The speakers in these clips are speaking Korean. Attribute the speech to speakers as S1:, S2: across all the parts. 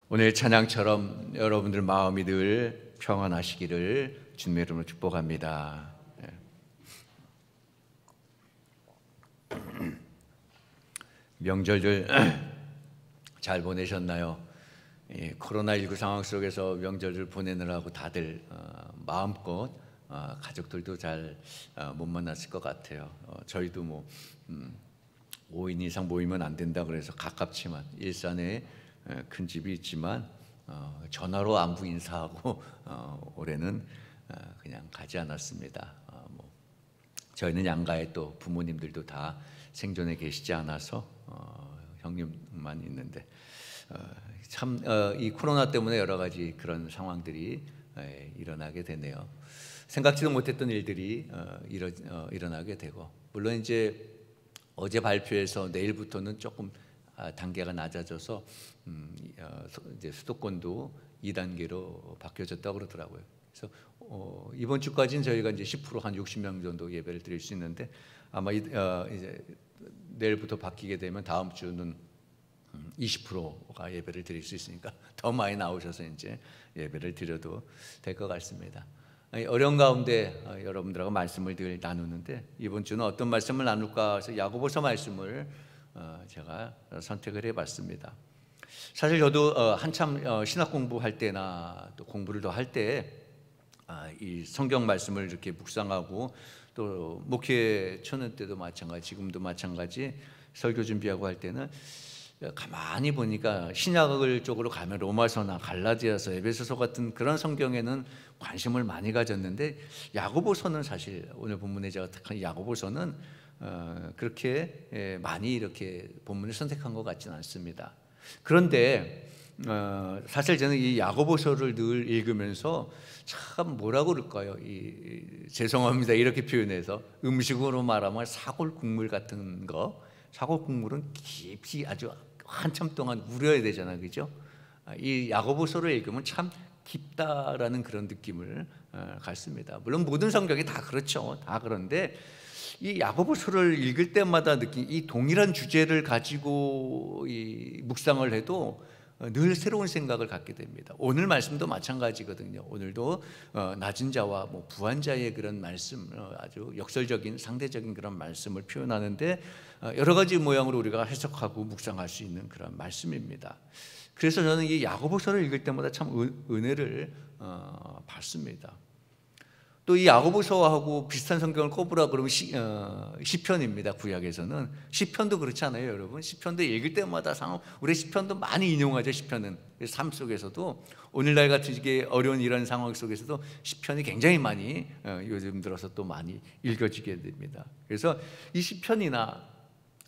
S1: 오늘 찬양처럼 여러분들 마음이 늘 평안하시기를 주님의 이름으로 축복합니다. 명절들 잘 보내셨나요? 코로나19 상황 속에서 명절을 보내느라고 다들 마음껏 가족들도 잘 못 만났을 것 같아요. 저희도 5인 이상 모이면 안 된다 그래서 가깝지만 일산에 큰 집이 있지만 전화로 안부 인사하고 올해는 그냥 가지 않았습니다. 저희는 양가에 또 부모님들도 다 생존에 계시지 않아서 형님만 있는데 참 이 코로나 때문에 여러 가지 그런 상황들이 일어나게 되네요. 생각지도 못했던 일들이 일어나게 되고, 물론 이제 어제 발표해서 내일부터는 조금 단계가 낮아져서 이제 수도권도 2단계로 바뀌어졌다고 그러더라고요. 그래서 이번 주까지는 저희가 이제 10% 한 60명 정도 예배를 드릴 수 있는데, 아마 이제 내일부터 바뀌게 되면 다음 주는 20%가 예배를 드릴 수 있으니까 더 많이 나오셔서 이제 예배를 드려도 될 것 같습니다. 어려운 가운데 여러분들하고 말씀을 늘 나누는데, 이번 주는 어떤 말씀을 나눌까 해서 야고보서 말씀을 제가 선택을 해봤습니다. 사실 저도 한참 신학 공부할 때나 또 공부를 더 할 때 이 성경 말씀을 이렇게 묵상하고 또 목회 초년 때도 마찬가지, 지금도 마찬가지 설교 준비하고 할 때는 가만히 보니까 신약을 쪽으로 가면 로마서나 갈라디아서, 에베소서 같은 그런 성경에는 관심을 많이 가졌는데, 야고보서는 사실 오늘 본문에 제가 택한 야고보서는 그렇게 많이 이렇게 본문을 선택한 것 같지는 않습니다. 그런데 사실 저는 이 야고보서를 늘 읽으면서 참 뭐라고 그럴까요? 죄송합니다 이렇게 표현해서 음식으로 말하면 사골 국물 같은 거, 사골 국물은 깊이 아주 한참 동안 우려야 되잖아요, 그죠? 이 야고보서를 읽으면 참 깊다라는 그런 느낌을 갖습니다. 물론 모든 성경이 다 그렇죠, 다 그런데 이 야고보서를 읽을 때마다 느낀 이 동일한 주제를 가지고 이 묵상을 해도 늘 새로운 생각을 갖게 됩니다. 오늘 말씀도 마찬가지거든요. 오늘도 낮은 자와 부한 자의 그런 말씀, 아주 역설적인 상대적인 그런 말씀을 표현하는데 여러 가지 모양으로 우리가 해석하고 묵상할 수 있는 그런 말씀입니다. 그래서 저는 이 야고보서를 읽을 때마다 참 은혜를 받습니다. 또 이 야고보서하고 비슷한 성경을 꼽으라 그러면 시편입니다. 구약에서는 시편도 그렇지 않아요, 여러분? 시편도 읽을 때마다 우리 시편도 많이 인용하죠. 시편은 삶 속에서도 오늘날 같은 이게 어려운 이런 상황 속에서도 시편이 굉장히 많이 요즘 들어서 또 많이 읽어지게 됩니다. 그래서 이 시편이나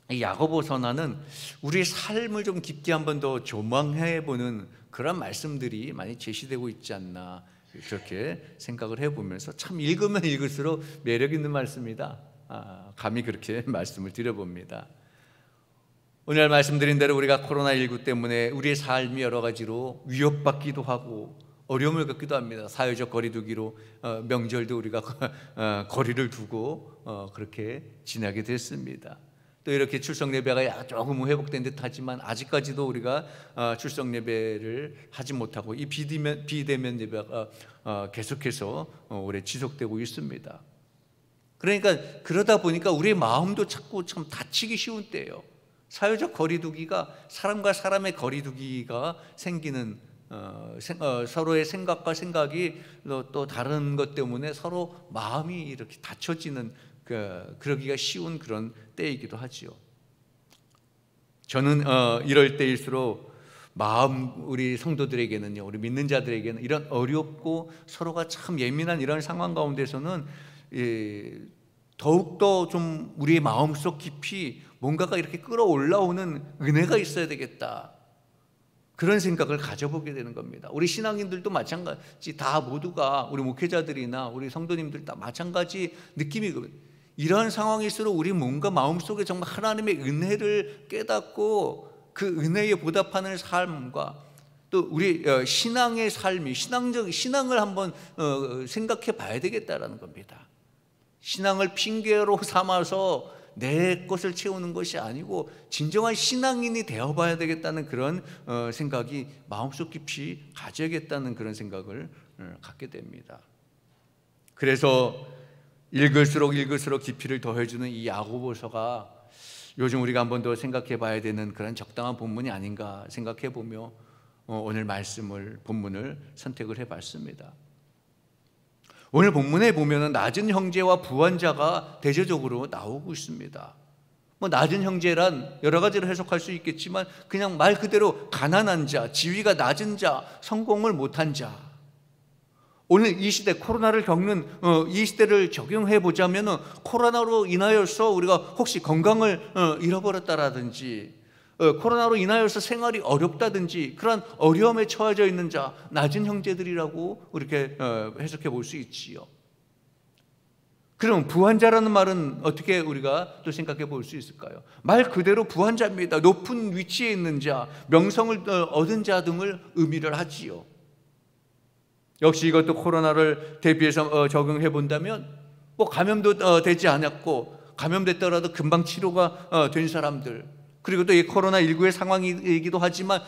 S1: 이 야고보서나는 우리의 삶을 좀 깊게 한번 더 조망해 보는 그런 말씀들이 많이 제시되고 있지 않나, 그렇게 생각을 해보면서 참 읽으면 읽을수록 매력 있는 말씀이다, 감히 그렇게 말씀을 드려봅니다. 오늘 말씀드린 대로 우리가 코로나19 때문에 우리의 삶이 여러 가지로 위협받기도 하고 어려움을 겪기도 합니다. 사회적 거리두기로 명절도 우리가 거리를 두고 그렇게 지나게 됐습니다. 또 이렇게 출석 예배가 조금 회복된 듯 하지만 아직까지도 우리가 출석 예배를 하지 못하고 이 비대면 예배가 계속해서 오래 지속되고 있습니다. 그러니까 그러다 보니까 우리의 마음도 자꾸 참 다치기 쉬운 때예요. 사회적 거리두기가, 사람과 사람의 거리두기가 생기는 서로의 생각과 생각이 또 다른 것 때문에 서로 마음이 이렇게 닫혀지는 그러기가 쉬운 그런 때이기도 하지요. 저는 이럴 때일수록 우리 성도들에게는요, 우리 믿는 자들에게는 이런 어렵고 서로가 참 예민한 이런 상황 가운데서는 더욱더 좀 우리의 마음속 깊이 뭔가가 이렇게 끌어올라오는 은혜가 있어야 되겠다, 그런 생각을 가져보게 되는 겁니다. 우리 신앙인들도 마찬가지, 다 모두가, 우리 목회자들이나 우리 성도님들 다 마찬가지 느낌이거든요. 이러한 상황일수록 우리 뭔가 마음속에 정말 하나님의 은혜를 깨닫고 그 은혜에 보답하는 삶과 또 우리 신앙의 삶이, 신앙을 한번 생각해 봐야 되겠다라는 겁니다. 신앙을 핑계로 삼아서 내 것을 채우는 것이 아니고 진정한 신앙인이 되어봐야 되겠다는 그런 생각이 마음속 깊이 가져야겠다는 그런 생각을 갖게 됩니다. 그래서 읽을수록 깊이를 더해주는 이 야고보서가 요즘 우리가 한 번 더 생각해 봐야 되는 그런 적당한 본문이 아닌가 생각해 보며 오늘 본문을 선택을 해봤습니다. 오늘 본문에 보면은 낮은 형제와 부한 자가 대조적으로 나오고 있습니다. 낮은 형제란 여러 가지로 해석할 수 있겠지만 그냥 말 그대로 가난한 자, 지위가 낮은 자, 성공을 못한 자. 오늘 이 시대 코로나를 겪는 이 시대를 적용해 보자면 코로나로 인하여서 우리가 혹시 건강을 잃어버렸다라든지 코로나로 인하여서 생활이 어렵다든지 그런 어려움에 처해져 있는 자, 낮은 형제들이라고 이렇게 해석해 볼 수 있지요. 그럼 부한자라는 말은 어떻게 우리가 또 생각해 볼 수 있을까요? 말 그대로 부한자입니다. 높은 위치에 있는 자, 명성을 얻은 자 등을 의미를 하지요. 역시 이것도 코로나를 대비해서 적용해 본다면 감염도 되지 않았고 감염됐더라도 금방 치료가 된 사람들, 그리고 또 이 코로나19의 상황이기도 하지만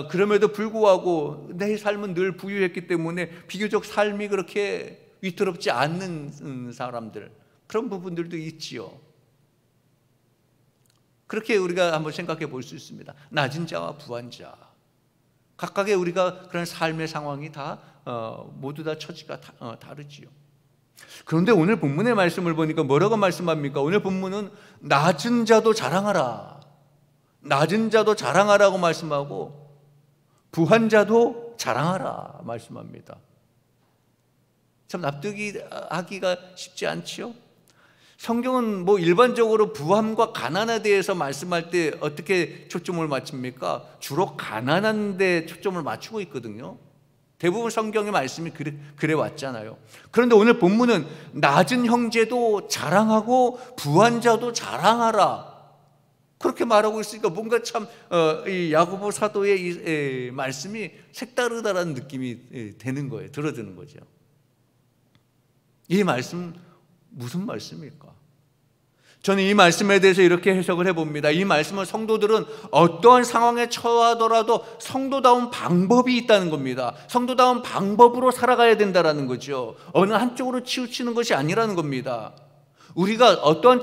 S1: 그럼에도 불구하고 내 삶은 늘 부유했기 때문에 비교적 삶이 그렇게 위태롭지 않는 사람들, 그런 부분들도 있지요. 그렇게 우리가 한번 생각해 볼 수 있습니다. 낮은 자와 부한 자, 각각의 우리가 그런 삶의 상황이 다 모두 다 처지가 다르지요. 그런데 오늘 본문의 말씀을 보니까 뭐라고 말씀합니까? 오늘 본문은 낮은 자도 자랑하라, 낮은 자도 자랑하라고 말씀하고 부한 자도 자랑하라 말씀합니다. 참 납득이 하기가 쉽지 않지요. 성경은 일반적으로 부함과 가난에 대해서 말씀할 때 어떻게 초점을 맞춥니까? 주로 가난한 데 초점을 맞추고 있거든요. 대부분 성경의 말씀이 그래 왔잖아요. 그런데 오늘 본문은 낮은 형제도 자랑하고 부한 자도 자랑하라, 그렇게 말하고 있으니까 뭔가 참 이 야고보 사도의 이 말씀이 색다르다라는 느낌이 되는 거예요. 들어드는 거죠. 이 말씀 무슨 말씀일까? 저는 이 말씀에 대해서 이렇게 해석을 해봅니다. 이 말씀은 성도들은 어떠한 상황에 처하더라도 성도다운 방법이 있다는 겁니다. 성도다운 방법으로 살아가야 된다는 거죠. 어느 한쪽으로 치우치는 것이 아니라는 겁니다. 우리가 어떠한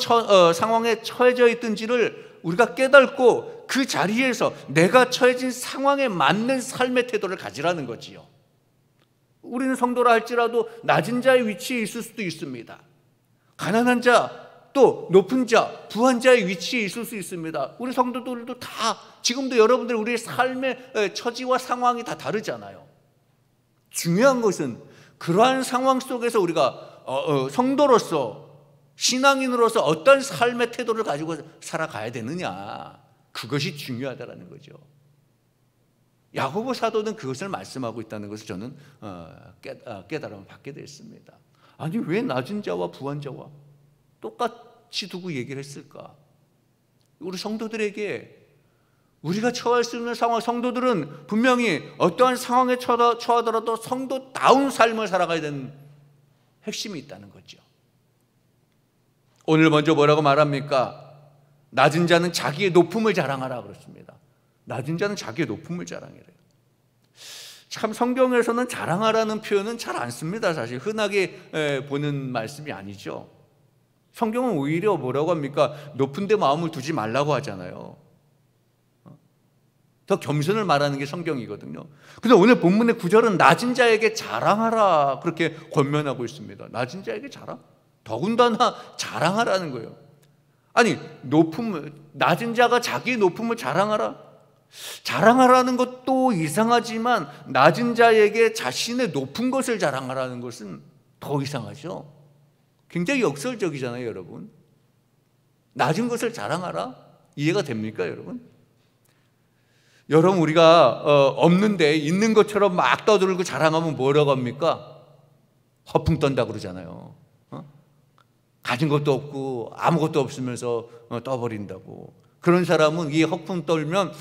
S1: 상황에 처해져 있든지를 우리가 깨닫고 그 자리에서 내가 처해진 상황에 맞는 삶의 태도를 가지라는 거지요. 우리는 성도라 할지라도 낮은 자의 위치에 있을 수도 있습니다. 가난한 자, 또 높은 자, 부한 자의 위치에 있을 수 있습니다. 우리 성도들도 다 지금도 여러분들 우리의 삶의 처지와 상황이 다 다르잖아요. 중요한 것은 그러한 상황 속에서 우리가 성도로서, 신앙인으로서 어떤 삶의 태도를 가지고 살아가야 되느냐, 그것이 중요하다는 거죠. 야고보 사도는 그것을 말씀하고 있다는 것을 저는 깨달음을 받게 됐습니다. 아니, 왜 낮은 자와 부한 자와 똑같이 두고 얘기를 했을까? 우리 성도들에게 우리가 처할 수 있는 상황, 성도들은 분명히 어떠한 상황에 처하더라도 성도다운 삶을 살아가야 되는 핵심이 있다는 거죠. 오늘 먼저 뭐라고 말합니까? 낮은 자는 자기의 높음을 자랑하라 그렇습니다. 낮은 자는 자기의 높음을 자랑해요. 참 성경에서는 자랑하라는 표현은 잘 안 씁니다. 사실 흔하게 보는 말씀이 아니죠. 성경은 오히려 뭐라고 합니까? 높은 데 마음을 두지 말라고 하잖아요. 더 겸손을 말하는 게 성경이거든요. 그래서 오늘 본문의 구절은 낮은 자에게 자랑하라 그렇게 권면하고 있습니다. 낮은 자에게 자랑? 더군다나 자랑하라는 거예요. 아니, 낮은 자가 자기의 높음을 자랑하라? 자랑하라는 것도 이상하지만 낮은 자에게 자신의 높은 것을 자랑하라는 것은 더 이상하죠. 굉장히 역설적이잖아요, 여러분. 낮은 것을 자랑하라? 이해가 됩니까, 여러분? 여러분, 우리가 없는데 있는 것처럼 막 떠들고 자랑하면 뭐라고 합니까? 허풍 떤다 그러잖아요. 가진 것도 없고 아무것도 없으면서 떠버린다고. 그런 사람은 이 허풍 떨면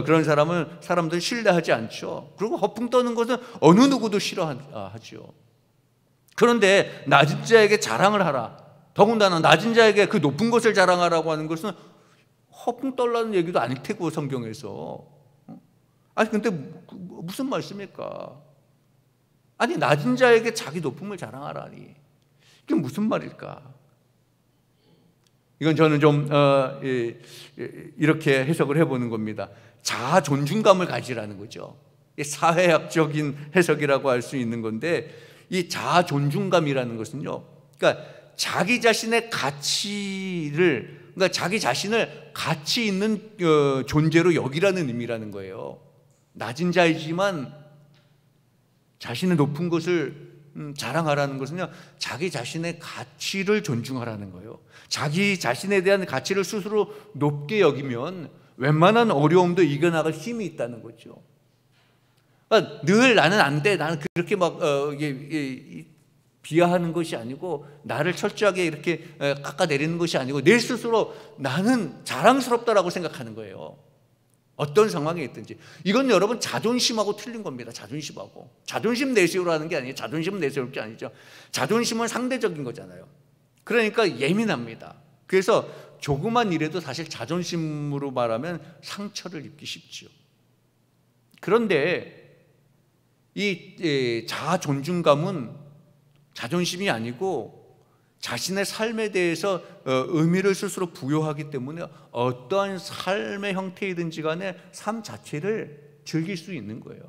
S1: 그런 사람은 사람들이 신뢰하지 않죠. 그리고 허풍 떠는 것은 어느 누구도 싫어하죠. 그런데 낮은 자에게 자랑을 하라. 더군다나 낮은 자에게 그 높은 것을 자랑하라고 하는 것은 허풍 떨라는 얘기도 아닐 테고, 성경에서. 아니 근데 무슨 말씀일까? 아니 낮은 자에게 자기 높음을 자랑하라니, 이게 무슨 말일까? 이건 저는 좀 이렇게 해석을 해보는 겁니다. 자아 존중감을 가지라는 거죠. 사회학적인 해석이라고 할 수 있는 건데, 이 자아 존중감이라는 것은요, 그러니까 자기 자신의 가치를, 그러니까 자기 자신을 가치 있는 존재로 여기라는 의미라는 거예요. 낮은 자이지만 자신의 높은 것을 자랑하라는 것은요, 자기 자신의 가치를 존중하라는 거예요. 자기 자신에 대한 가치를 스스로 높게 여기면 웬만한 어려움도 이겨나갈 힘이 있다는 거죠. 그러니까 늘 나는 안 돼, 나는 그렇게 막 비하하는 것이 아니고, 나를 철저하게 이렇게 깎아내리는 것이 아니고, 내 스스로 나는 자랑스럽다라고 생각하는 거예요. 어떤 상황에 있든지. 이건 여러분 자존심하고 틀린 겁니다. 자존심하고. 자존심 내세우라는 게 아니에요. 자존심 내세울 게 아니죠. 자존심은 상대적인 거잖아요. 그러니까 예민합니다. 그래서 조그만 일에도 사실 자존심으로 말하면 상처를 입기 쉽죠. 그런데 이 자아 존중감은 자존심이 아니고 자신의 삶에 대해서 의미를 스스로 부여하기 때문에 어떠한 삶의 형태이든지 간에 삶 자체를 즐길 수 있는 거예요.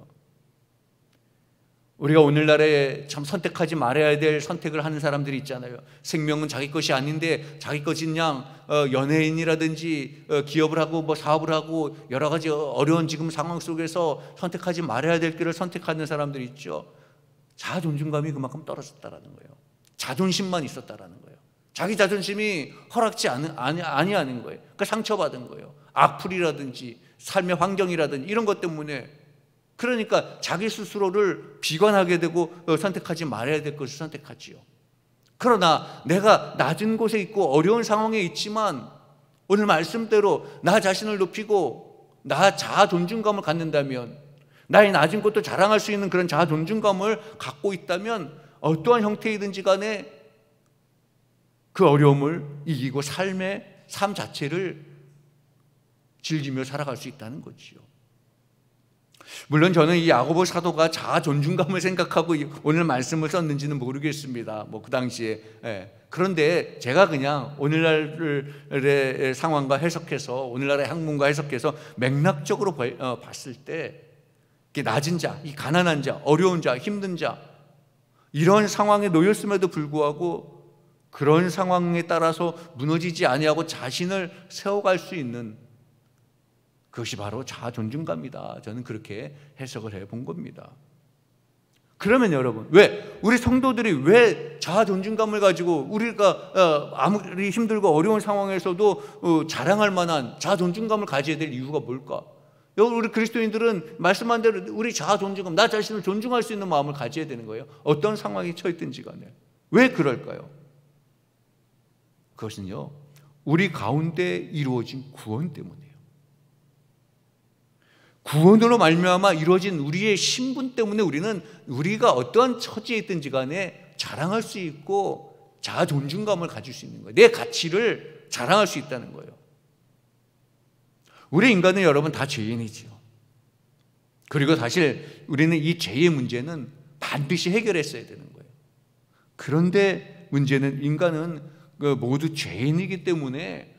S1: 우리가 오늘날에 참 선택하지 말아야 될 선택을 하는 사람들이 있잖아요. 생명은 자기 것이 아닌데 자기 것인 양 연예인이라든지 기업을 하고 뭐 사업을 하고 여러 가지 어려운 지금 상황 속에서 선택하지 말아야 될 길을 선택하는 사람들이 있죠. 자아 존중감이 그만큼 떨어졌다라는 거예요. 자존심만 있었다라는 거예요. 자기 자존심이 허락지 아니하는 거예요. 그러니까 상처받은 거예요. 악플이라든지 삶의 환경이라든지 이런 것 때문에. 그러니까 자기 스스로를 비관하게 되고 선택하지 말아야 될 것을 선택하지요. 그러나 내가 낮은 곳에 있고 어려운 상황에 있지만 오늘 말씀대로 나 자신을 높이고 나 자아 존중감을 갖는다면, 나의 낮은 것도 자랑할 수 있는 그런 자아 존중감을 갖고 있다면 어떠한 형태이든지 간에 그 어려움을 이기고 삶 자체를 즐기며 살아갈 수 있다는 거지요. 물론 저는 이 야고보 사도가 자아 존중감을 생각하고 오늘 말씀을 썼는지는 모르겠습니다. 뭐 그 당시에. 그런데 제가 그냥 오늘날의 상황과 해석해서, 오늘날의 학문과 해석해서 맥락적으로 봤을 때, 낮은 자, 이 가난한 자, 어려운 자, 힘든 자, 이런 상황에 놓였음에도 불구하고 그런 상황에 따라서 무너지지 아니하고 자신을 세워갈 수 있는, 그것이 바로 자아 존중감이다. 저는 그렇게 해석을 해본 겁니다. 그러면 여러분, 왜 우리 성도들이 왜 자아 존중감을 가지고 우리가 아무리 힘들고 어려운 상황에서도 자랑할 만한 자아 존중감을 가져야 될 이유가 뭘까? 우리 그리스도인들은 말씀한 대로 우리 자아 존중감, 나 자신을 존중할 수 있는 마음을 가져야 되는 거예요. 어떤 상황에 처했든지 간에. 왜 그럴까요? 그것은요, 우리 가운데 이루어진 구원 때문이에요. 구원으로 말미암아 이루어진 우리의 신분 때문에 우리가 어떠한 처지에 있든지 간에 자랑할 수 있고 자아 존중감을 가질 수 있는 거예요. 내 가치를 자랑할 수 있다는 거예요. 우리 인간은 여러분 다 죄인이지요. 그리고 사실 우리는 이 죄의 문제는 반드시 해결했어야 되는 거예요. 그런데 문제는 인간은 모두 죄인이기 때문에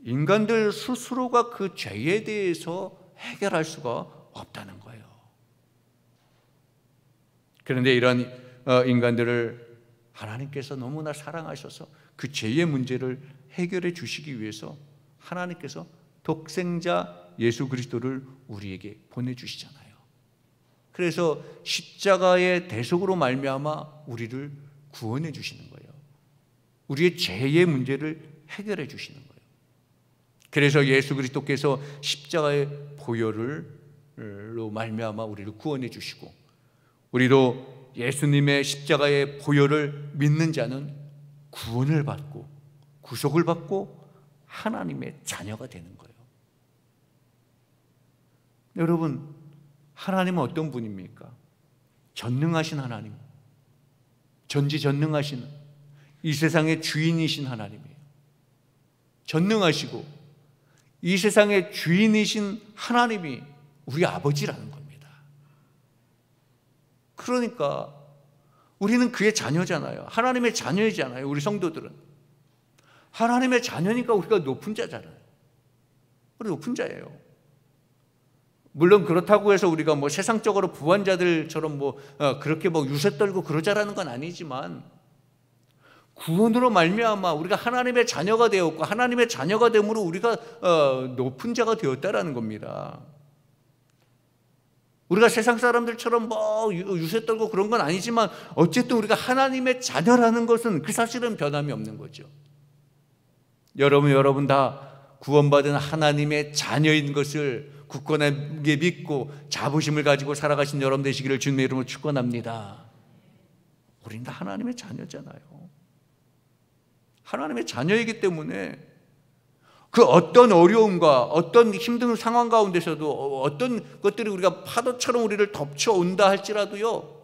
S1: 인간들 스스로가 그 죄에 대해서 해결할 수가 없다는 거예요. 그런데 이런 인간들을 하나님께서 너무나 사랑하셔서 그 죄의 문제를 해결해 주시기 위해서 하나님께서 독생자 예수 그리스도를 우리에게 보내주시잖아요. 그래서 십자가의 대속으로 말미암아 우리를 구원해 주시는 거예요. 우리의 죄의 문제를 해결해 주시는 거예요. 그래서 예수 그리스도께서 십자가의 보혈로 말미암아 우리를 구원해 주시고, 우리도 예수님의 십자가의 보혈을 믿는 자는 구원을 받고 구속을 받고 하나님의 자녀가 되는 거예요. 여러분, 하나님은 어떤 분입니까? 전능하신 하나님, 전지전능하신, 이 세상의 주인이신 하나님이에요. 전능하시고 이 세상의 주인이신 하나님이 우리 아버지라는 겁니다. 그러니까 우리는 그의 자녀잖아요. 하나님의 자녀이잖아요. 우리 성도들은 하나님의 자녀니까 우리가 높은 자잖아요. 우리 높은 자예요. 물론 그렇다고 해서 우리가 뭐 세상적으로 부한 자들처럼 그렇게 유세 떨고 그러자라는 건 아니지만, 구원으로 말미암아 우리가 하나님의 자녀가 되었고 하나님의 자녀가 됨으로 우리가 높은 자가 되었다라는 겁니다. 우리가 세상 사람들처럼 유세 떨고 그런 건 아니지만 어쨌든 우리가 하나님의 자녀라는 것은 그 사실은 변함이 없는 거죠. 여러분 다 구원받은 하나님의 자녀인 것을 굳건하게 믿고 자부심을 가지고 살아가신 여러분 되시기를 주님의 이름으로 축원합니다. 우리는 다 하나님의 자녀잖아요. 하나님의 자녀이기 때문에 그 어떤 어려움과 어떤 힘든 상황 가운데서도 어떤 것들이 우리가 파도처럼 우리를 덮쳐온다 할지라도요,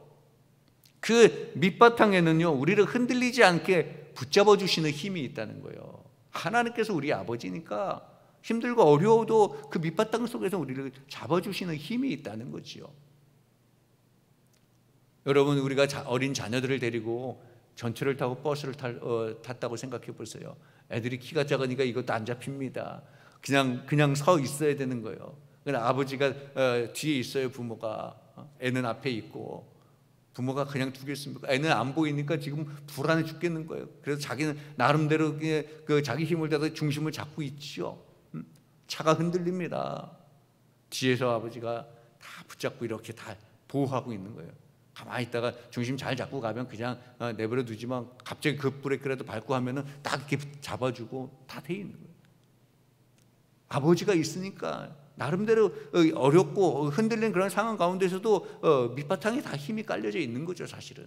S1: 그 밑바탕에는요 우리를 흔들리지 않게 붙잡아 주시는 힘이 있다는 거예요. 하나님께서 우리 아버지니까 힘들고 어려워도 그 밑바탕 속에서 우리를 잡아주시는 힘이 있다는 거지요. 여러분, 우리가 어린 자녀들을 데리고 전철을 타고 버스를 탔다고 생각해 보세요. 애들이 키가 작으니까 이것도 안 잡힙니다. 그냥 서 있어야 되는 거예요. 그러나 아버지가 뒤에 있어요. 부모가 애는 앞에 있고, 부모가 그냥 두겠습니까? 애는 안 보이니까 지금 불안해 죽겠는 거예요. 그래서 자기는 나름대로 그 자기 힘을 다해서 중심을 잡고 있죠. 차가 흔들립니다. 뒤에서 아버지가 다 붙잡고 이렇게 다 보호하고 있는 거예요. 가만히 있다가 중심 잘 잡고 가면 그냥 내버려 두지만 갑자기 급브레이크라도 밟고 하면은 딱 이렇게 잡아주고 다 돼 있는 거예요. 아버지가 있으니까 나름대로 어렵고 흔들린 그런 상황 가운데서도 밑바탕에 다 힘이 깔려져 있는 거죠. 사실은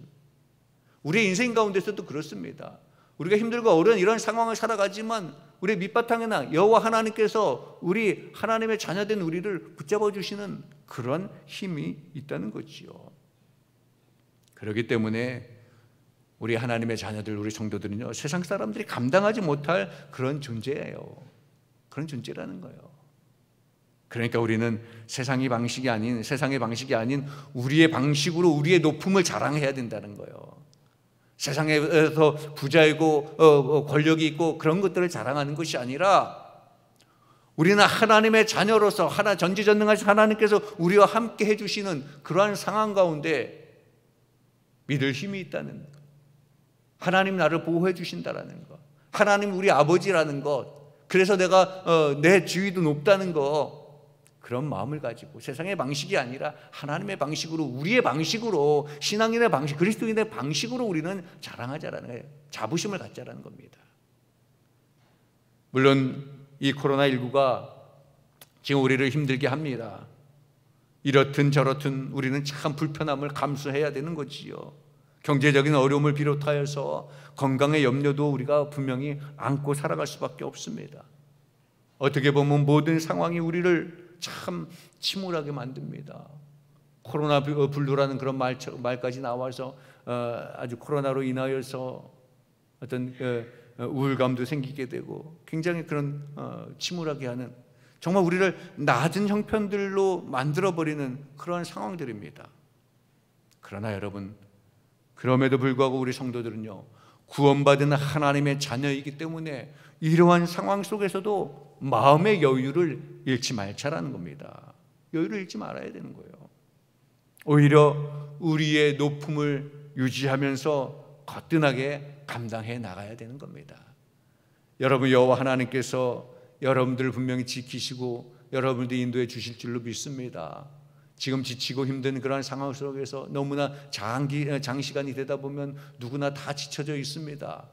S1: 우리의 인생 가운데서도 그렇습니다. 우리가 힘들고 어려운 이런 상황을 살아가지만 우리의 밑바탕에나 여호와 하나님께서 우리 하나님의 자녀된 우리를 붙잡아 주시는 그런 힘이 있다는 거지요. 그렇기 때문에 우리 하나님의 자녀들, 우리 성도들은요, 세상 사람들이 감당하지 못할 그런 존재예요. 그런 존재라는 거예요. 그러니까 우리는 세상의 방식이 아닌 우리의 방식으로 우리의 높음을 자랑해야 된다는 거예요. 세상에서 부자이고 권력이 있고 그런 것들을 자랑하는 것이 아니라, 우리는 하나님의 자녀로서 전지전능하신 하나님께서 우리와 함께 해주시는 그러한 상황 가운데 믿을 힘이 있다는 것, 하나님 나를 보호해 주신다라는 것, 하나님 우리 아버지라는 것, 그래서 내가 내 지위도 높다는 것, 그런 마음을 가지고 세상의 방식이 아니라 하나님의 방식으로, 우리의 방식으로, 신앙인의 방식, 그리스도인의 방식으로 우리는 자랑하자라는 거예요. 자부심을 갖자라는 겁니다. 물론 이 코로나19가 지금 우리를 힘들게 합니다. 이렇든 저렇든 우리는 참 불편함을 감수해야 되는 거지요. 경제적인 어려움을 비롯하여서 건강의 염려도 우리가 분명히 안고 살아갈 수밖에 없습니다. 어떻게 보면 모든 상황이 우리를 참 침울하게 만듭니다. 코로나 블루라는 그런 말까지 나와서 아주 코로나로 인하여서 어떤 우울감도 생기게 되고 굉장히 그런 침울하게 하는, 정말 우리를 낮은 형편들로 만들어버리는 그런 상황들입니다. 그러나 여러분, 그럼에도 불구하고 우리 성도들은요, 구원받은 하나님의 자녀이기 때문에 이러한 상황 속에서도 마음의 여유를 잃지 말자라는 겁니다. 여유를 잃지 말아야 되는 거예요. 오히려 우리의 높음을 유지하면서 거뜬하게 감당해 나가야 되는 겁니다. 여러분, 여호와 하나님께서 여러분들을 분명히 지키시고 여러분들 인도해 주실 줄로 믿습니다. 지금 지치고 힘든 그런 상황 속에서 너무나 장시간이 되다 보면 누구나 다 지쳐져 있습니다.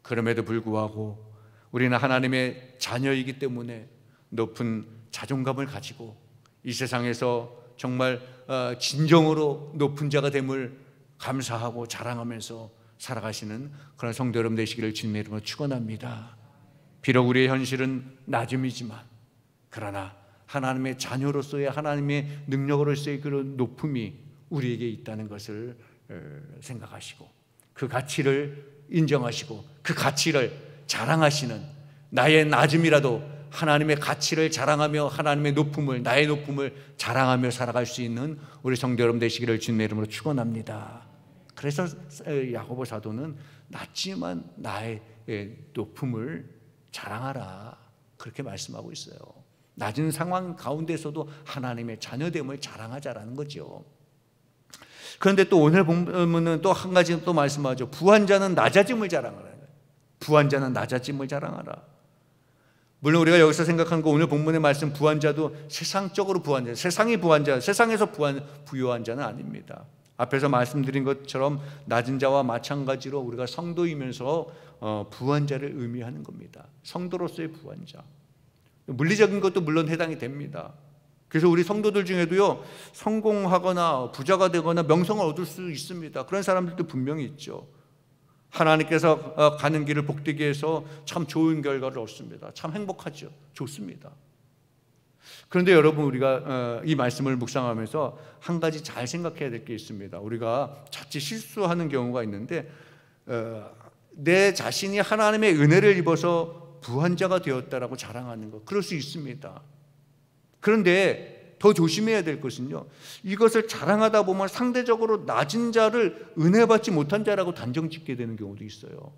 S1: 그럼에도 불구하고 우리는 하나님의 자녀이기 때문에 높은 자존감을 가지고 이 세상에서 정말 진정으로 높은 자가 됨을 감사하고 자랑하면서 살아가시는 그런 성도 여러분 되시기를 주님의 이름으로 축원합니다. 비록 우리의 현실은 낮음이지만, 그러나 하나님의 자녀로서의, 하나님의 능력으로서의 그런 높음이 우리에게 있다는 것을 생각하시고 그 가치를 인정하시고 그 가치를 자랑하시는, 나의 낮음이라도 하나님의 가치를 자랑하며 하나님의 높음을, 나의 높음을 자랑하며 살아갈 수 있는 우리 성도 여러분 되시기를 주님의 이름으로 축원합니다. 그래서 야고보 사도는 낮지만 나의 높음을 자랑하라, 그렇게 말씀하고 있어요. 낮은 상황 가운데서도 하나님의 자녀됨을 자랑하자라는 거죠. 그런데 또 오늘 본문은 또 한 가지 또 말씀하죠. 부한 자는 낮아짐을 자랑하라. 부한 자는 낮아짐을 자랑하라. 물론 우리가 여기서 생각하는 거, 오늘 본문의 말씀 부한 자도 세상적으로 부한 자, 세상이 부한 자, 세상에서 부유한 자는 아닙니다. 앞에서 말씀드린 것처럼 낮은 자와 마찬가지로 우리가 성도이면서 부한 자를 의미하는 겁니다. 성도로서의 부한 자. 물리적인 것도 물론 해당이 됩니다. 그래서 우리 성도들 중에도요, 성공하거나 부자가 되거나 명성을 얻을 수 있습니다. 그런 사람들도 분명히 있죠. 하나님께서 가는 길을 복되게 해서 참 좋은 결과를 얻습니다. 참 행복하죠. 좋습니다. 그런데 여러분, 우리가 이 말씀을 묵상하면서 한 가지 잘 생각해야 될 게 있습니다. 우리가 자칫 실수하는 경우가 있는데, 내 자신이 하나님의 은혜를 입어서 부한 자가 되었다라고 자랑하는 것, 그럴 수 있습니다. 그런데 더 조심해야 될 것은요, 이것을 자랑하다 보면 상대적으로 낮은 자를 은혜 받지 못한 자라고 단정 짓게 되는 경우도 있어요.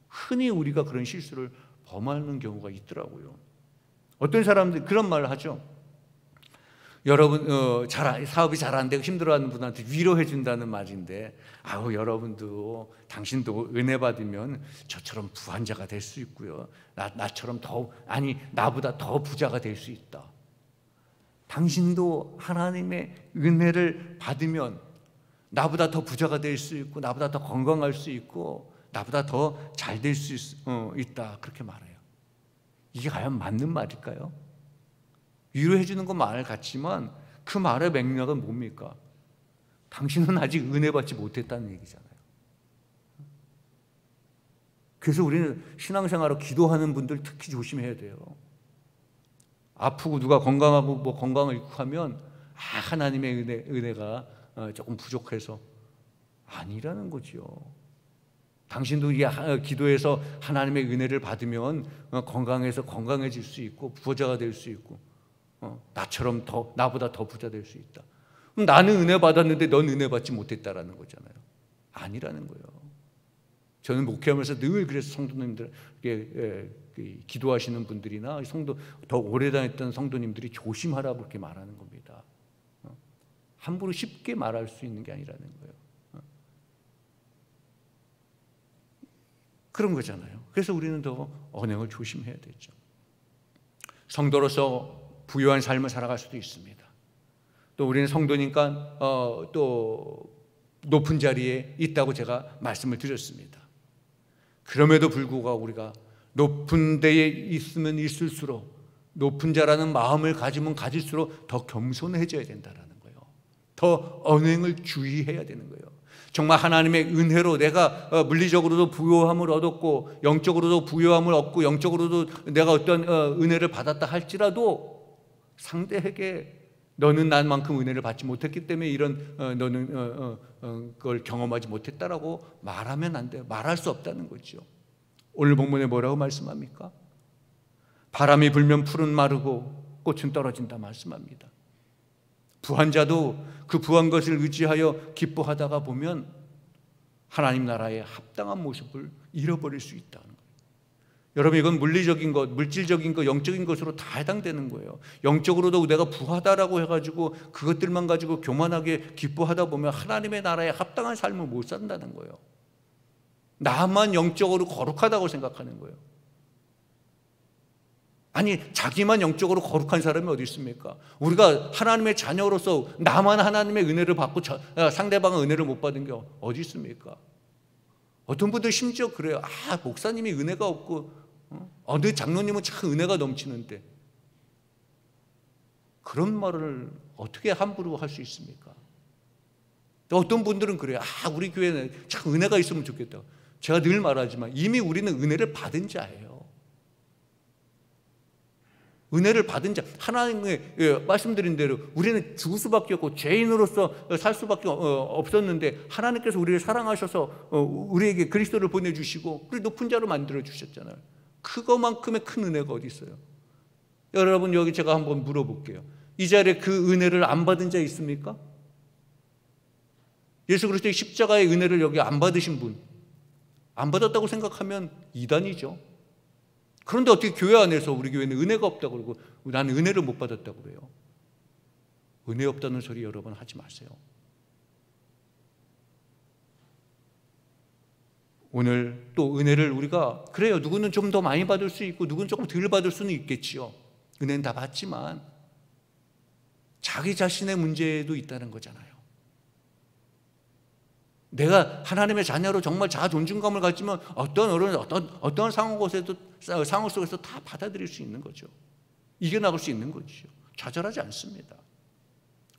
S1: 흔히 우리가 그런 실수를 범하는 경우가 있더라고요. 어떤 사람들이 그런 말을 하죠. 여러분, 사업이 잘 안 되고 힘들어하는 분한테 위로해 준다는 말인데, 여러분도, 당신도 은혜 받으면 저처럼 부한 자가 될 수 있고요, 나처럼 나보다 더 부자가 될 수 있다. 당신도 하나님의 은혜를 받으면 나보다 더 부자가 될 수 있고, 나보다 더 건강할 수 있고, 나보다 더 잘 될 수 있다, 그렇게 말해요. 이게 과연 맞는 말일까요? 위로해 주는 건 말 같지만 그 말의 맥락은 뭡니까? 당신은 아직 은혜 받지 못했다는 얘기잖아요. 그래서 우리는 신앙생활로 기도하는 분들 특히 조심해야 돼요. 아프고 누가 건강하고 건강을 잃고 하면 하나님의 은혜가 조금 부족해서, 아니라는 거죠. 당신도 기도해서 하나님의 은혜를 받으면 건강해서 건강해질 수 있고 부자가 될 수 있고, 나처럼 나보다 더 부자 될 수 있다. 그럼 나는 은혜 받았는데 넌 은혜 받지 못했다라는 거잖아요. 아니라는 거예요. 저는 목회하면서 늘 그래서 성도님들에게 기도하시는 분들이나 더 오래 다녔던 성도님들이 조심하라고 그렇게 말하는 겁니다. 함부로 쉽게 말할 수 있는 게 아니라는 거예요. 그런 거잖아요. 그래서 우리는 더 언행을 조심해야 되죠. 성도로서 부유한 삶을 살아갈 수도 있습니다. 또 우리는 성도니까 또 높은 자리에 있다고 제가 말씀을 드렸습니다. 그럼에도 불구하고 우리가 높은 데에 있으면 있을수록, 높은 자라는 마음을 가지면 가질수록 더 겸손해져야 된다는 거예요. 더 언행을 주의해야 되는 거예요. 정말 하나님의 은혜로 내가 물리적으로도 부요함을 얻었고, 영적으로도 부요함을 얻고, 영적으로도 내가 어떤 은혜를 받았다 할지라도 상대에게 너는 나만큼 은혜를 받지 못했기 때문에 이런 너는 그걸 경험하지 못했다라고 말하면 안 돼요. 말할 수 없다는 거죠. 오늘 본문에 뭐라고 말씀합니까? 바람이 불면 풀은 마르고 꽃은 떨어진다 말씀합니다. 부한 자도 그 부한 것을 의지하여 기뻐하다가 보면 하나님 나라의 합당한 모습을 잃어버릴 수 있다는 거예요. 여러분, 이건 물리적인 것, 물질적인 것, 영적인 것으로 다 해당되는 거예요. 영적으로도 내가 부하다라고 해가지고 그것들만 가지고 교만하게 기뻐하다 보면 하나님의 나라에 합당한 삶을 못 산다는 거예요. 나만 영적으로 거룩하다고 생각하는 거예요. 아니, 자기만 영적으로 거룩한 사람이 어디 있습니까? 우리가 하나님의 자녀로서 나만 하나님의 은혜를 받고 상대방은 은혜를 못 받은 게 어디 있습니까? 어떤 분들 심지어 그래요. 목사님이 은혜가 없고 어느 장로님은 참 은혜가 넘치는데, 그런 말을 어떻게 함부로 할 수 있습니까? 또 어떤 분들은 그래요. 우리 교회는 참 은혜가 있으면 좋겠다. 제가 늘 말하지만 이미 우리는 은혜를 받은 자예요. 은혜를 받은 자, 하나님의 말씀드린 대로 우리는 죽을 수밖에 없고 죄인으로서 살 수밖에 없었는데 하나님께서 우리를 사랑하셔서 우리에게 그리스도를 보내주시고 우리 높은 자로 만들어 주셨잖아요. 그거만큼의 큰 은혜가 어디 있어요? 여러분, 여기 제가 한번 물어볼게요. 이 자리에 그 은혜를 안 받은 자 있습니까? 예수 그리스도의 십자가의 은혜를 여기 안 받으신 분, 안 받았다고 생각하면 이단이죠. 그런데 어떻게 교회 안에서 우리 교회는 은혜가 없다고 그러고 나는 은혜를 못 받았다고 그래요? 은혜 없다는 소리 여러분 하지 마세요. 오늘 또 은혜를 우리가, 그래요, 누구는 좀 더 많이 받을 수 있고 누구는 조금 덜 받을 수는 있겠지요. 은혜는 다 받지만 자기 자신의 문제도 있다는 거잖아요. 내가 하나님의 자녀로 정말 자아 존중감을 가지면 어떤 상황 속에서 다 받아들일 수 있는 거죠. 이겨나갈 수 있는 거죠. 좌절하지 않습니다.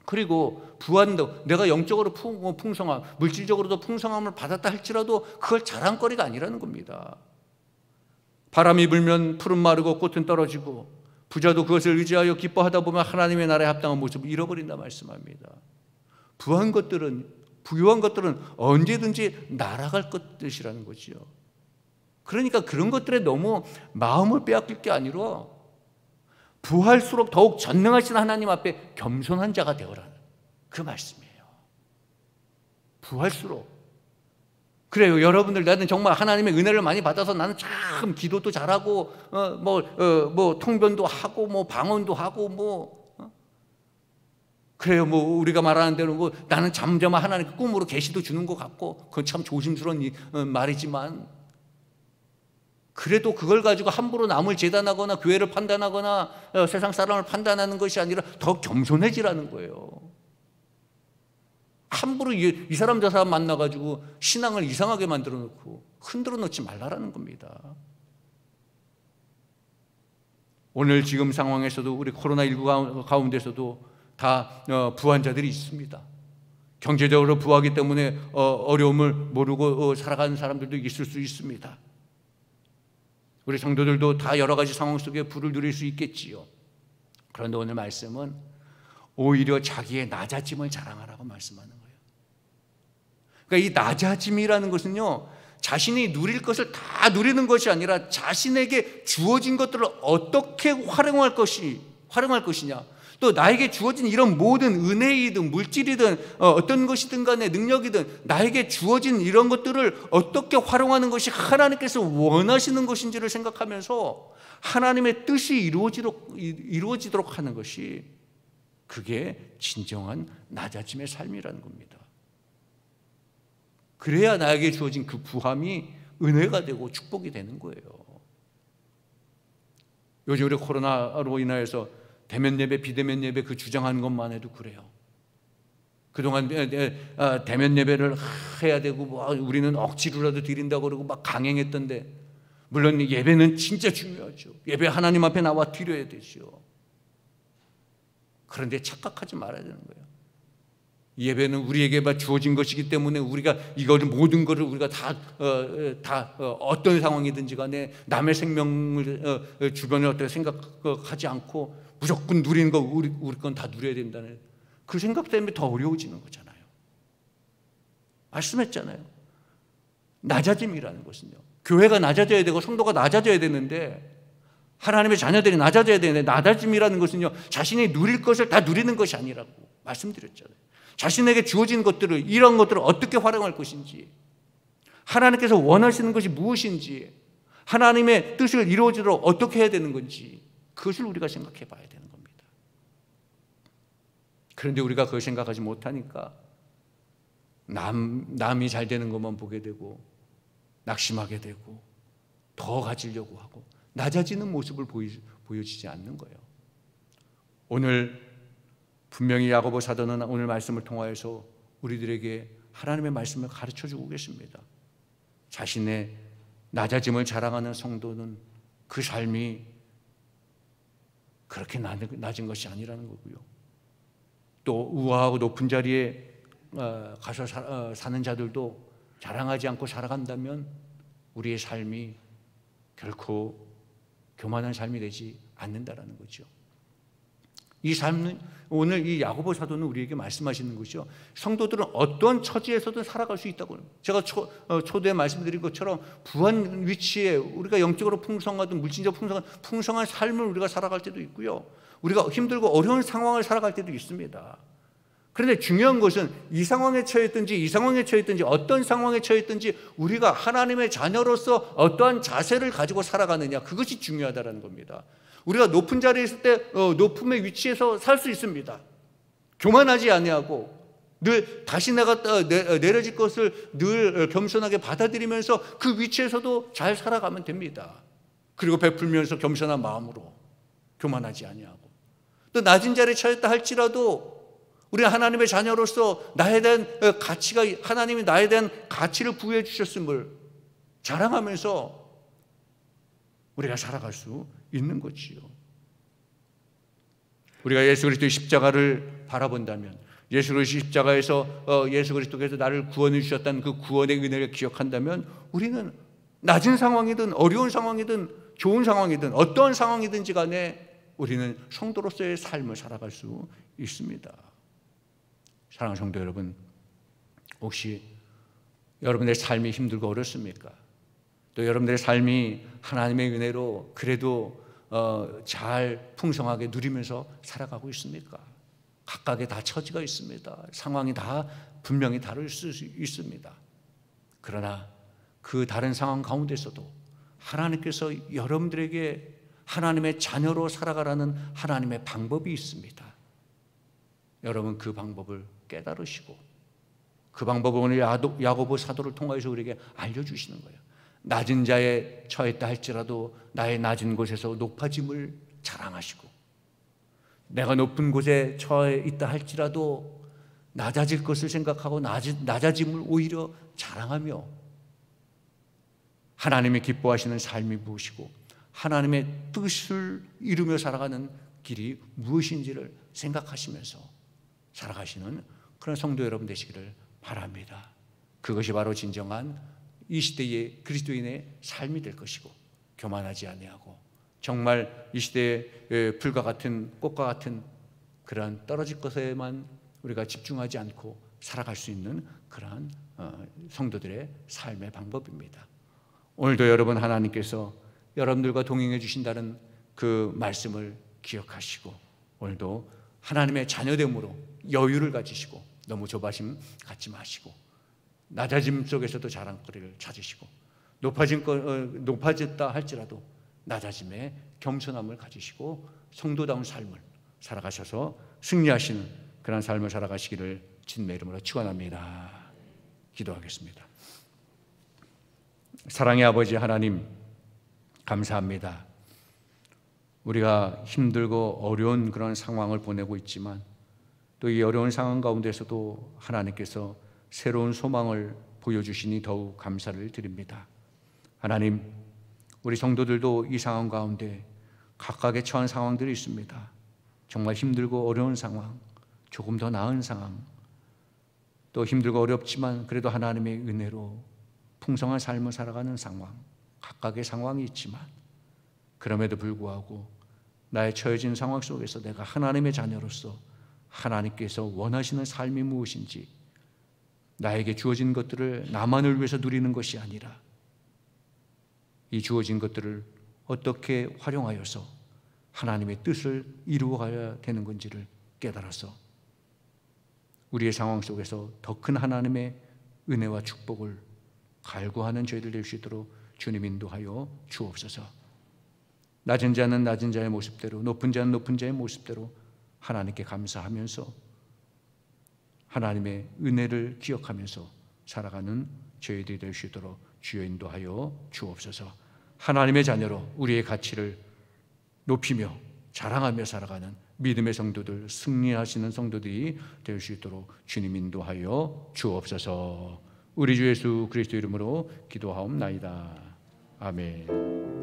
S1: 그리고 부한도, 내가 영적으로 풍성함, 물질적으로도 풍성함을 받았다 할지라도 그걸 자랑거리가 아니라는 겁니다. 바람이 불면 푸른 마르고 꽃은 떨어지고 부자도 그것을 의지하여 기뻐하다 보면 하나님의 나라에 합당한 모습을 잃어버린다 말씀합니다. 부유한 것들은 언제든지 날아갈 것이라는 거죠. 그러니까 그런 것들에 너무 마음을 빼앗길 게 아니라 부할수록 더욱 전능하신 하나님 앞에 겸손한 자가 되어라는 그 말씀이에요. 부할수록. 그래요, 여러분들, 나는 정말 하나님의 은혜를 많이 받아서 나는 참 기도도 잘하고 통변도 하고 방언도 하고 그래요, 우리가 말하는 대로 나는 잠잠한 하나님께 꿈으로 계시도 주는 것 같고, 그건 참 조심스러운 말이지만, 그래도 그걸 가지고 함부로 남을 재단하거나 교회를 판단하거나 세상 사람을 판단하는 것이 아니라 더 겸손해지라는 거예요. 함부로 이 사람 저 사람 만나가지고 신앙을 이상하게 만들어 놓고 흔들어 놓지 말라라는 겁니다. 오늘 지금 상황에서도 우리 코로나19 가운데서도 다 부한 자들이 있습니다. 경제적으로 부하기 때문에 어려움을 모르고 살아가는 사람들도 있을 수 있습니다. 우리 성도들도 다 여러 가지 상황 속에 부를 누릴 수 있겠지요. 그런데 오늘 말씀은 오히려 자기의 낮아짐을 자랑하라고 말씀하는 거예요. 그러니까 이 낮아짐이라는 것은요, 자신이 누릴 것을 다 누리는 것이 아니라 자신에게 주어진 것들을 어떻게 활용할 것이냐, 또 나에게 주어진 이런 모든 은혜이든 물질이든 어떤 것이든 간에 능력이든 나에게 주어진 이런 것들을 어떻게 활용하는 것이 하나님께서 원하시는 것인지를 생각하면서 하나님의 뜻이 이루어지도록 하는 것이, 그게 진정한 낮아짐의 삶이라는 겁니다. 그래야 나에게 주어진 그 부함이 은혜가 되고 축복이 되는 거예요. 요즘 우리 코로나로 인하여서 대면 예배, 비대면 예배 그 주장하는 것만 해도 그래요. 그동안 대면 예배를 해야 되고 우리는 억지로라도 드린다고 그러고 막 강행했던데, 물론 예배는 진짜 중요하죠. 예배 하나님 앞에 나와 드려야 되죠. 그런데 착각하지 말아야 되는 거예요. 예배는 우리에게 주어진 것이기 때문에 우리가 이거를 모든 것을 우리가 다 어떤 상황이든지 간에 남의 생명을 주변에 어떻게 생각하지 않고 무조건 누리는 거 우리 건 다 누려야 된다는 그 생각 때문에 더 어려워지는 거잖아요. 말씀했잖아요. 낮아짐이라는 것은요, 교회가 낮아져야 되고 성도가 낮아져야 되는데, 하나님의 자녀들이 낮아져야 되는데, 낮아짐이라는 것은요, 자신이 누릴 것을 다 누리는 것이 아니라고 말씀드렸잖아요. 자신에게 주어진 것들을, 이런 것들을 어떻게 활용할 것인지, 하나님께서 원하시는 것이 무엇인지, 하나님의 뜻을 이루어지도록 어떻게 해야 되는 건지, 그것을 우리가 생각해 봐야 되는 겁니다. 그런데 우리가 그걸 생각하지 못하니까 남이 잘 되는 것만 보게 되고 낙심하게 되고 더 가지려고 하고 낮아지는 모습을 보여주지 않는 거예요. 오늘 분명히 야고보 사도는 오늘 말씀을 통하여서 우리들에게 하나님의 말씀을 가르쳐 주고 계십니다. 자신의 낮아짐을 자랑하는 성도는 그 삶이 그렇게 낮은 것이 아니라는 거고요. 또 우아하고 높은 자리에 가서 사는 자들도 자랑하지 않고 살아간다면 우리의 삶이 결코
S2: 교만한 삶이 되지 않는다라는 거죠. 이 삶은 오늘 이 야고보 사도는 우리에게 말씀하시는 것이죠. 성도들은 어떤 처지에서든 살아갈 수 있다고. 제가 초대에 말씀드린 것처럼 부한 위치에 우리가 영적으로 풍성하든 물질적으로 풍성한 삶을 우리가 살아갈 때도 있고요. 우리가 힘들고 어려운 상황을 살아갈 때도 있습니다. 그런데 중요한 것은 이 상황에 처했든지 어떤 상황에 처했든지 우리가 하나님의 자녀로서 어떠한 자세를 가지고 살아가느냐, 그것이 중요하다는 겁니다. 우리가 높은 자리에 있을 때 높음의 위치에서 살 수 있습니다. 교만하지 아니하고 늘 다시 내가 내려질 것을 늘 겸손하게 받아들이면서 그 위치에서도 잘 살아가면 됩니다. 그리고 베풀면서 겸손한 마음으로 교만하지 아니하고, 또 낮은 자리에 처했다 할지라도 우리 하나님의 자녀로서 나에 대한 가치가, 하나님이 나에 대한 가치를 부여해 주셨음을 자랑하면서 우리가 살아갈 수 있는 거지요. 우리가 예수 그리스도의 십자가를 바라본다면, 예수 그리스도의 십자가에서 예수 그리스도께서 나를 구원해 주셨다는 그 구원의 은혜를 기억한다면, 우리는 낮은 상황이든 어려운 상황이든 좋은 상황이든 어떠한 상황이든지 간에 우리는 성도로서의 삶을 살아갈 수 있습니다. 사랑하는 성도 여러분, 혹시 여러분의 삶이 힘들고 어렵습니까? 또 여러분들의 삶이 하나님의 은혜로 그래도 잘 풍성하게 누리면서 살아가고 있습니까? 각각의 다 처지가 있습니다. 상황이 다 분명히 다를 수 있습니다. 그러나 그 다른 상황 가운데서도 하나님께서 여러분들에게 하나님의 자녀로 살아가라는 하나님의 방법이 있습니다. 여러분, 그 방법을 깨달으시고 그 방법을 오늘 야고보 사도를 통해서 우리에게 알려주시는 거예요. 낮은 자에 처했다 할지라도 나의 낮은 곳에서 높아짐을 자랑하시고, 내가 높은 곳에 처해 있다 할지라도 낮아질 것을 생각하고 낮아짐을 오히려 자랑하며, 하나님이 기뻐하시는 삶이 무엇이고 하나님의 뜻을 이루며 살아가는 길이 무엇인지를 생각하시면서 살아가시는 그런 성도 여러분 되시기를 바랍니다. 그것이 바로 진정한 이 시대의 그리스도인의 삶이 될 것이고, 교만하지 아니하고 정말 이 시대의 불과 같은 꽃과 같은 그러한 떨어질 것에만 우리가 집중하지 않고 살아갈 수 있는 그러한 성도들의 삶의 방법입니다. 오늘도 여러분, 하나님께서 여러분들과 동행해 주신다는 그 말씀을 기억하시고, 오늘도 하나님의 자녀됨으로 여유를 가지시고 너무 조바심 갖지 마시고, 낮아짐 속에서도 자랑거리를 찾으시고, 높아졌다 할지라도 낮아짐에 겸손함을 가지시고 성도다운 삶을 살아가셔서 승리하시는 그런 삶을 살아가시기를 주님의 이름으로 축원합니다. 기도하겠습니다. 사랑의 아버지 하나님, 감사합니다. 우리가 힘들고 어려운 그런 상황을 보내고 있지만 또 이 어려운 상황 가운데서도 하나님께서 새로운 소망을 보여주시니 더욱 감사를 드립니다. 하나님, 우리 성도들도 이 상황 가운데 각각의 처한 상황들이 있습니다. 정말 힘들고 어려운 상황, 조금 더 나은 상황, 또 힘들고 어렵지만 그래도 하나님의 은혜로 풍성한 삶을 살아가는 상황, 각각의 상황이 있지만 그럼에도 불구하고 나의 처해진 상황 속에서 내가 하나님의 자녀로서 하나님께서 원하시는 삶이 무엇인지, 나에게 주어진 것들을 나만을 위해서 누리는 것이 아니라 이 주어진 것들을 어떻게 활용하여서 하나님의 뜻을 이루어가야 되는 건지를 깨달아서 우리의 상황 속에서 더 큰 하나님의 은혜와 축복을 갈구하는 저희들 될 수 있도록 주님 인도하여 주옵소서. 낮은 자는 낮은 자의 모습대로, 높은 자는 높은 자의 모습대로 하나님께 감사하면서 하나님의 은혜를 기억하면서 살아가는 저희들이 될 수 있도록 주여 인도하여 주옵소서. 하나님의 자녀로 우리의 가치를 높이며 자랑하며 살아가는 믿음의 성도들, 승리하시는 성도들이 될 수 있도록 주님 인도하여 주옵소서. 우리 주 예수 그리스도 이름으로 기도하옵나이다. 아멘.